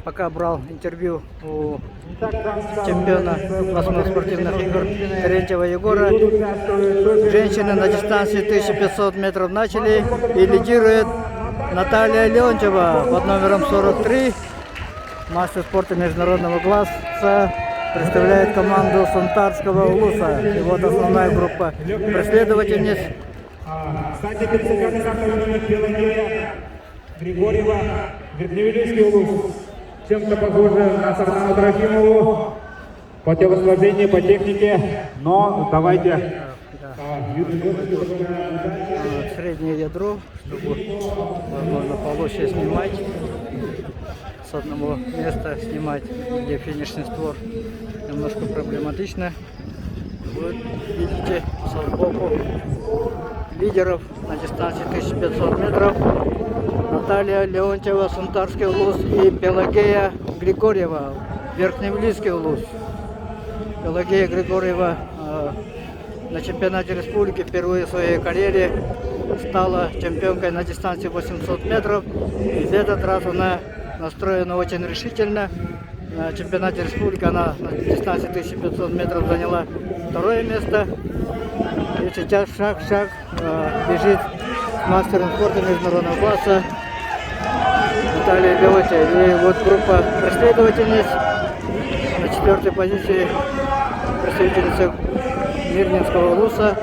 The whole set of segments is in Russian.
Пока брал интервью у чемпиона областных спортивных игр Терентьева Егора. Женщины на дистанции 1500 метров начали и лидирует Наталья Леонтьева под номером 43. Мастер спорта международного класса представляет команду Сунтарского улуса. И вот основная группа преследовательниц. Григорьева, Верхневилийский улус. Чем-то похоже на Сардана Трофимову по телосложению, по технике, но давайте. Среднее ядро, чтобы возможно получше снимать. С одного места снимать, где финишный створ, немножко проблематично. Вот видите сбоку лидеров на дистанции 1500 метров. Наталья Леонтьева, Сунтарский улус, и Пелагея Григорьева, Верхневилийский улус. Пелагея Григорьева на чемпионате республики впервые в своей карьере стала чемпионкой на дистанции 800 метров. И в этот раз она настроена очень решительно. На чемпионате республики она на дистанции 1500 метров заняла второе место. И сейчас шаг в шаг бежит мастером спорта международного класса Наталья Леонтьева. И вот группа преследовательниц на четвертой позиции представительница Мирнинского улуса.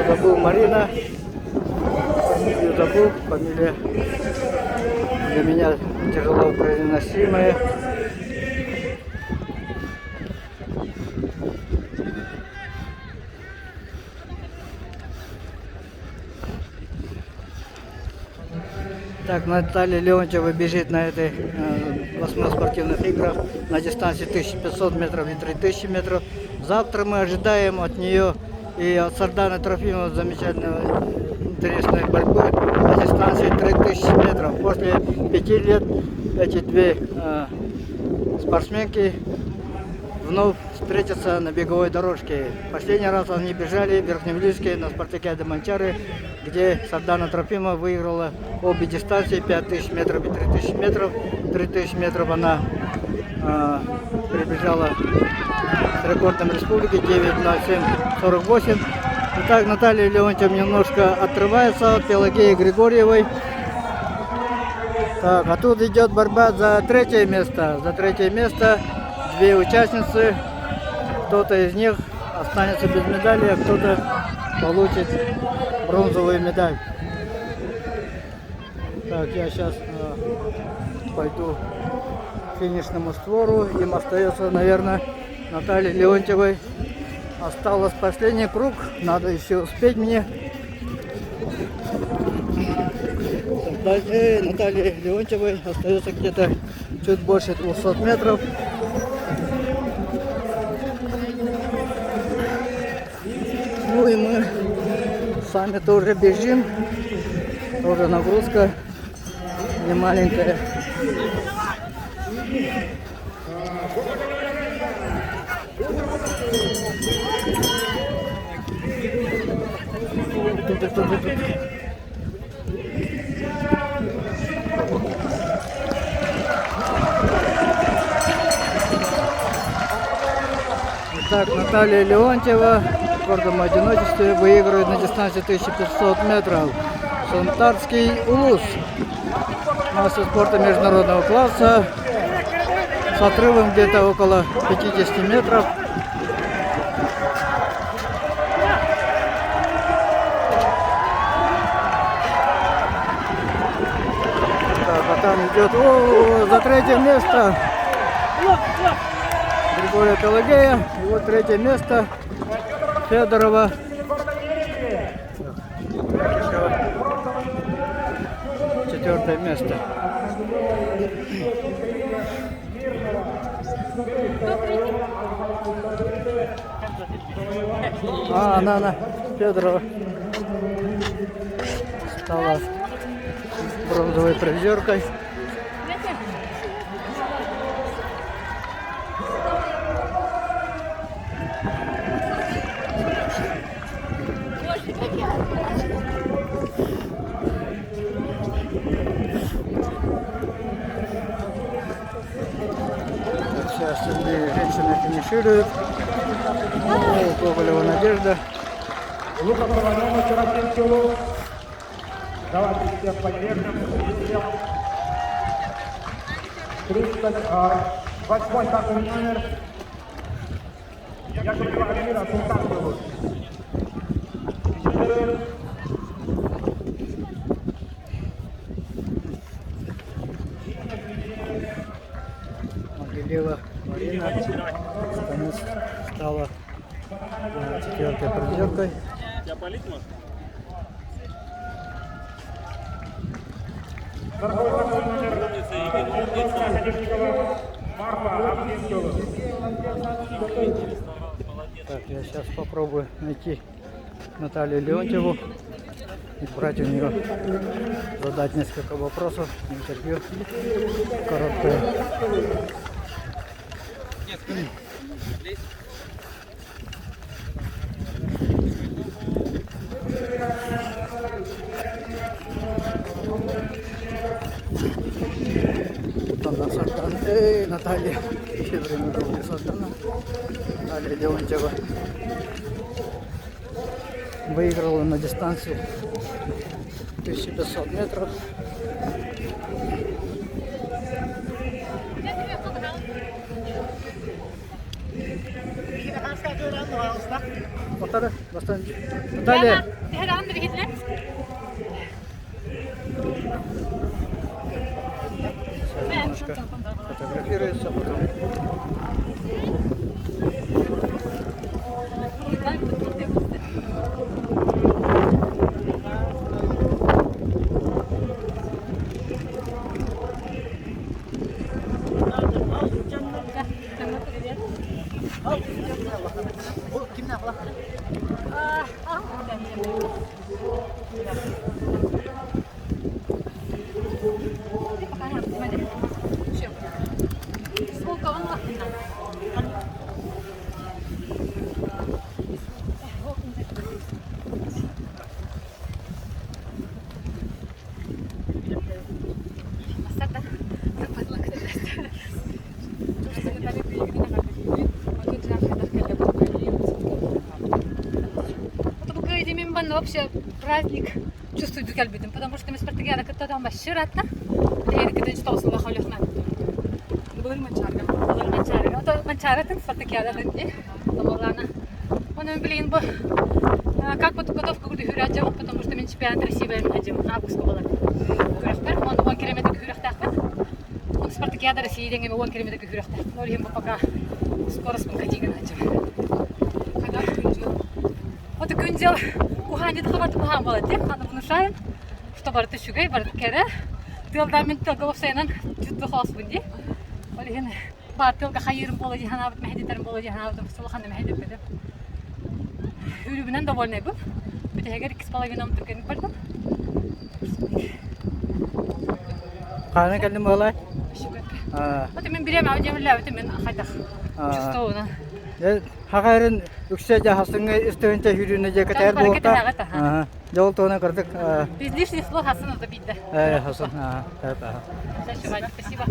Забыл Марина. Фамилию забыл. Фамилия для меня тяжело произносимая. Так, Наталья Леонтьева бежит на этой 8 спортивных играх на дистанции 1500 метров и 3000 метров. Завтра мы ожидаем от нее и от Сардана Трофимова замечательной интересной борьбы на дистанции 3000 метров. После 5 лет эти две спортсменки вновь встретятся на беговой дорожке. Последний раз они бежали в Верхневилийске на спартакиаде Манчары, где Сардана Трофимова выиграла обе дистанции 5000 метров и 3000 метров. 3000 метров она прибежала с рекордом республики 9:07:48. Итак, Наталья Леонтьева немножко отрывается от Пелагеи Григорьевой. Так, а тут идет борьба за третье место. За третье место две участницы. Кто-то из них останется без медали, а кто-то получит бронзовую медаль. Так, я сейчас пойду к финишному створу. Им остается, наверное, Наталье Леонтьевой осталось последний круг. Надо еще успеть мне. Наталье Леонтьевой остается где-то чуть больше 200 метров. Ну и мы сами тоже бежим. Тоже нагрузка не маленькая. Итак, Наталья Леонтьева в гордом одиночестве выигрывает на дистанции 1500 метров. Сунтарский улус. Мастер спорта международного класса с отрывом где-то около 50 метров. Так, а там идет за третье место Григория Пелагея. И вот третье место Федорова. Четвертое место. Она Федорова стала бронзовой призеркой. Так, сейчас женщины финишируют. О, Гоголева Надежда. Лука Ковалева, Серафимский лук. Давайте всех поддержим. 38 такой номер. Я говорю, Амира, Султанский лук. Могилева Марина стала четвертой призеркой. Так, я сейчас попробую найти Наталью Леонтьеву и брать у нее, задать несколько вопросов, интервью короткое. Наталья, еще время было создано. Наталья Леонтьева выиграла на дистанции 1500 метров. Повтори, Наталья. Немножко фотографируется потом. Вообще праздник чувствую дукальбитым, потому что мы спартакиада когда-то маширатна, я не когда что условия холихна. Был манчарга. А то манчаратын спартакиада нынче, домолана. Он блин бы как подготовка к духуряджам, потому что мы чемпионат России будем август было. Гурахтар, он 1 километр гурахтахпен. Он спартакиада России деньги 1 километр гурахтах. Но им пока скорость катиган аджам. Когда күнжел. Вот күнжел куханье дохват кухан болады, аны внушаем, что барды шугай, барды кере. Тылда мен тылга осайнан жүтті хос бунди. Олеген бар тылга хайырым болы жаханабыт, мәхедетерім болы жаханабыт, сылыханды мәхедет беді. Үрібінен довольный бұл. Бітегер 2,5 түркенік бардым. Қаны кәлдім болай? Вот мен берем аудиовілі, өте мен қайтақ чувствованы. Хағайрын үксе жағасыңы үстігінше жүріне жеке тәр болықта. Жол тоғына кірдік. Без лишних слов Хасан это бейді. Хасан, Спасибо.